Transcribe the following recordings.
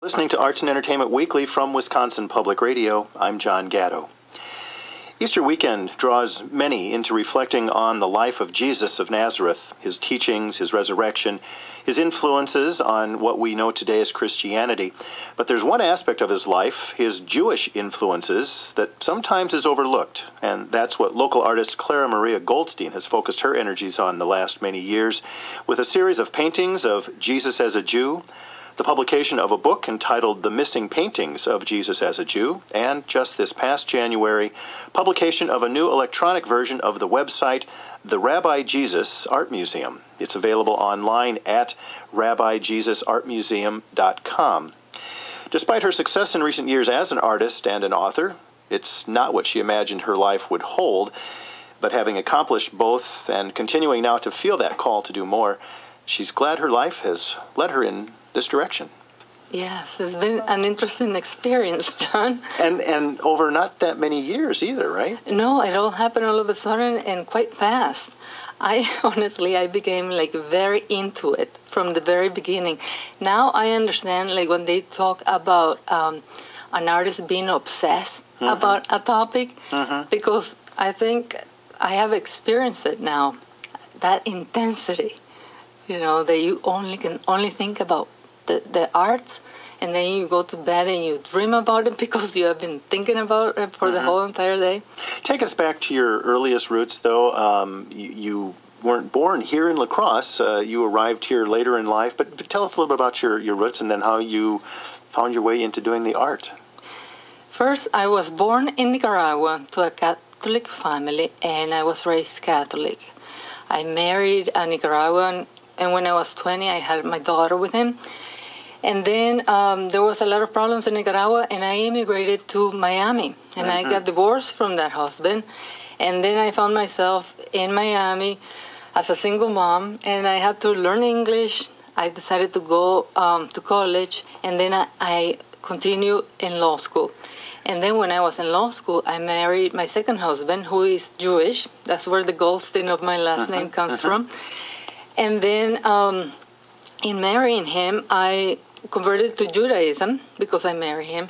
Listening to Arts and Entertainment Weekly from Wisconsin Public Radio, I'm John Gatto. Easter weekend draws many into reflecting on the life of Jesus of Nazareth, his teachings, his resurrection, his influences on what we know today as Christianity. But there's one aspect of his life, his Jewish influences, that sometimes is overlooked, and that's what local artist Clara Maria Goldstein has focused her energies on the last many years, with a series of paintings of Jesus as a Jew, the publication of a book entitled The Missing Paintings of Jesus as a Jew, and just this past January, publication of a new electronic version of the website, the Rabbi Jesus Art Museum. It's available online at rabbijesusartmuseum.com. Despite her success in recent years as an artist and an author, it's not what she imagined her life would hold, but having accomplished both and continuing now to feel that call to do more, she's glad her life has led her in this direction. Yes, it's been an interesting experience, John. And over not that many years either, right? No, it all happened all of a sudden and quite fast. I became very into it from the very beginning. Now I understand when they talk about an artist being obsessed about a topic, because I think I have experienced it now, that intensity, that you can only think about the art, and then you go to bed and you dream about it because you have been thinking about it for the whole entire day. Take us back to your earliest roots, though. You weren't born here in La Crosse. You arrived here later in life. But tell us a little bit about your roots and then how you found your way into doing the art. First, I was born in Nicaragua to a Catholic family, and I was raised Catholic. I married a Nicaraguan, and when I was 20, I had my daughter with him. And then there was a lot of problems in Nicaragua, and I immigrated to Miami. And I got divorced from that husband. And then I found myself in Miami as a single mom, and I had to learn English. I decided to go to college, and then I continued in law school. And then when I was in law school, I married my second husband, who is Jewish. That's where the Goldstein of my last name comes from. And then in marrying him, I converted to Judaism because I married him.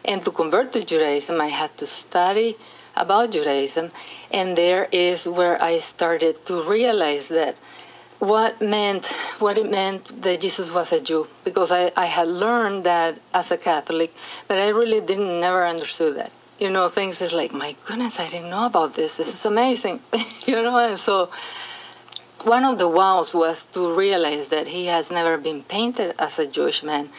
And to convert to Judaism, I had to study about Judaism. And there is where I started to realize that what it meant that Jesus was a Jew. Because I had learned that as a Catholic, but I really never understood that. Things is like, my goodness, I didn't know about this. This is amazing. And so one of the wows was to realize that he has never been painted as a Jewish man.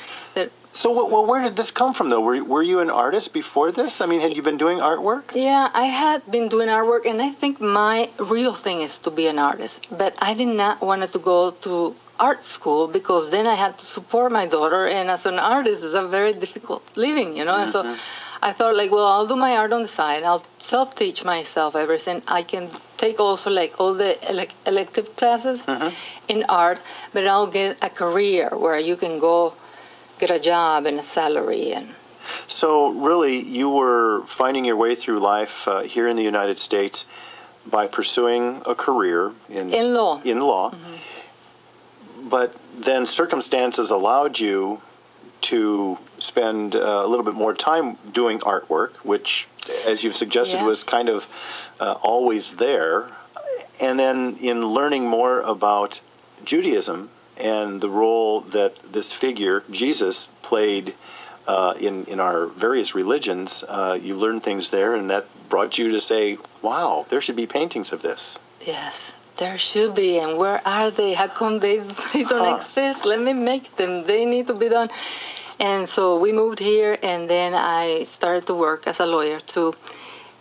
So where did this come from, though? Were you an artist before this? I mean, had you been doing artwork? Yeah, I had been doing artwork, and I think my real thing is to be an artist. But I did not want to go to art school because then I had to support my daughter, and as an artist, it's a very difficult living, And so I thought, I'll do my art on the side. I'll self-teach myself everything. I can take also all the elective classes in art, but I'll get a career where you can go get a job and a salary. So really, you were finding your way through life here in the United States by pursuing a career in law. But then circumstances allowed you to spend a little bit more time doing artwork, which, as you've suggested, was kind of always there. And then in learning more about Judaism and the role that this figure, Jesus, played in our various religions, you learned things there, and that brought you to say, wow, there should be paintings of this. Yes, there should be, and where are they? How come they don't exist? Let me make them. They need to be done. And so we moved here, and then I started to work as a lawyer, too.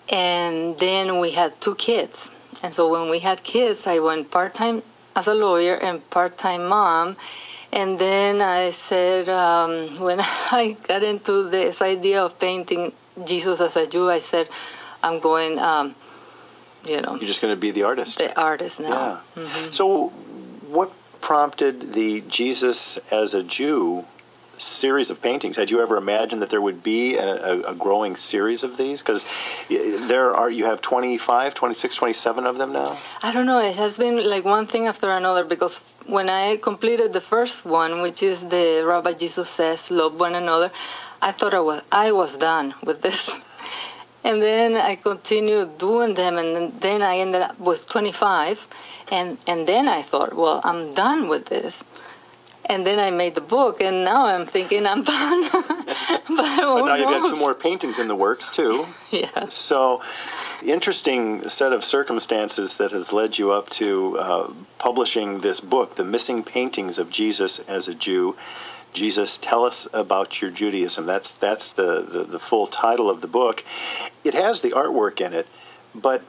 And then we had 2 kids. And so when we had kids, I went part-time as a lawyer and part-time mom. And then I said, when I got into this idea of painting Jesus as a Jew, I said, I'm going, You're just going to be the artist. The artist now. Yeah. So what prompted the Jesus as a Jew series of paintings? Had you ever imagined that there would be a growing series of these? Because you have 25, 26, 27 of them now? I don't know. It has been like one thing after another, because when I completed the first one, which is the Rabbi Jesus Says, Love One Another, I thought I was done with this. And then I continued doing them, and then I ended up with 25. And then I thought, well, I'm done with this. And then I made the book, and now I'm thinking I'm done. But now you've got 2 more paintings in the works, too. Yeah. So, interesting set of circumstances that has led you up to publishing this book, The Missing Paintings of Jesus as a Jew. Jesus, tell us about your Judaism. That's the full title of the book. It has the artwork in it, but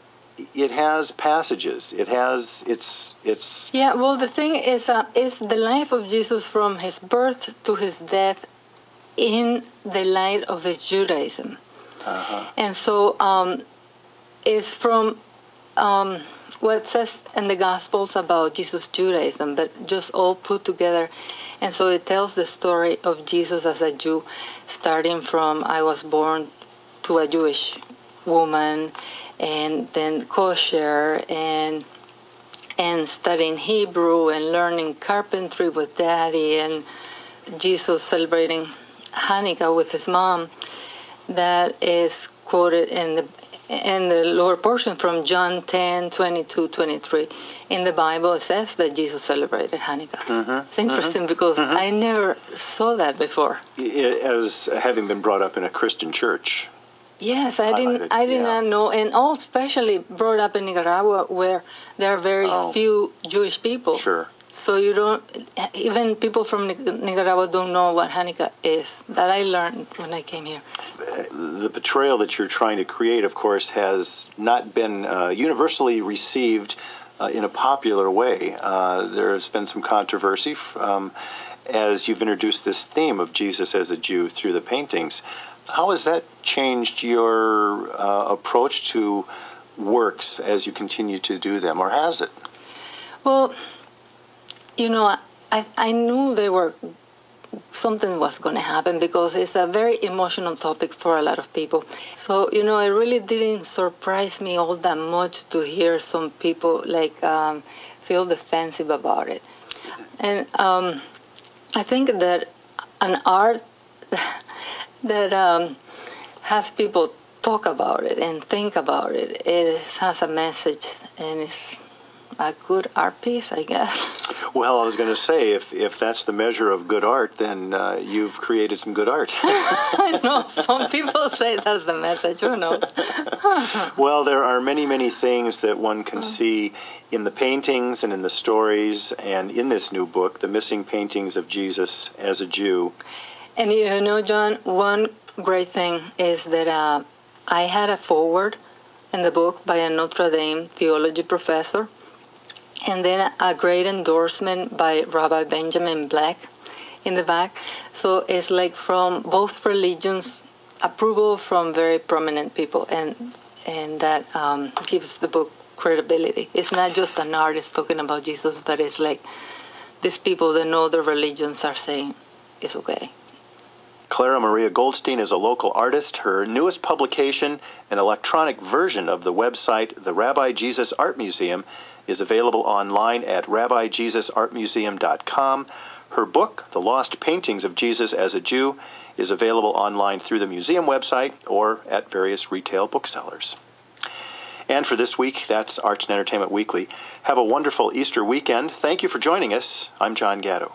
it has passages. It has it's. Yeah. Well, the thing is the life of Jesus from his birth to his death in the light of his Judaism, and so it's from what it says in the Gospels about Jesus' Judaism, but just all put together. And so it tells the story of Jesus as a Jew, starting from I was born to a Jewish woman, and then kosher, and studying Hebrew, and learning carpentry with Daddy, and Jesus celebrating Hanukkah with his mom. That is quoted in the lower portion from John 10:22-23. In the Bible, it says that Jesus celebrated Hanukkah. It's interesting because I never saw that before. As having been brought up in a Christian church. Yes, I did not know, and all especially brought up in Nicaragua, where there are very few Jewish people. Sure. So you don't, even people from Nicaragua don't know what Hanukkah is. That I learned when I came here. The portrayal that you're trying to create, of course, has not been universally received in a popular way. There has been some controversy as you've introduced this theme of Jesus as a Jew through the paintings. How has that changed your approach to works as you continue to do them, or has it? Well, you know, I knew something was going to happen because it's a very emotional topic for a lot of people. So, you know, it really didn't surprise me all that much to hear some people feel defensive about it. And I think that an art that has people talk about it and think about it, it has a message, and it's a good art piece, I guess. Well, I was going to say, if that's the measure of good art, then you've created some good art. I know. Some people say that's the message. Who knows? Well, there are many, many things that one can see in the paintings and in the stories and in this new book, The Missing Paintings of Jesus as a Jew. And you know, John, one great thing is that I had a foreword in the book by a Notre Dame theology professor, and then a great endorsement by Rabbi Benjamin Black in the back. So it's like from both religions, approval from very prominent people, and that gives the book credibility. It's not just an artist talking about Jesus, but it's like these people that know the religions are saying it's okay. Clara Maria Goldstein is a local artist. Her newest publication, an electronic version of the website, the Rabbi Jesus Art Museum, is available online at rabbijesusartmuseum.com. Her book, The Lost Paintings of Jesus as a Jew, is available online through the museum website or at various retail booksellers. And for this week, that's Arts and Entertainment Weekly. Have a wonderful Easter weekend. Thank you for joining us. I'm John Gatto.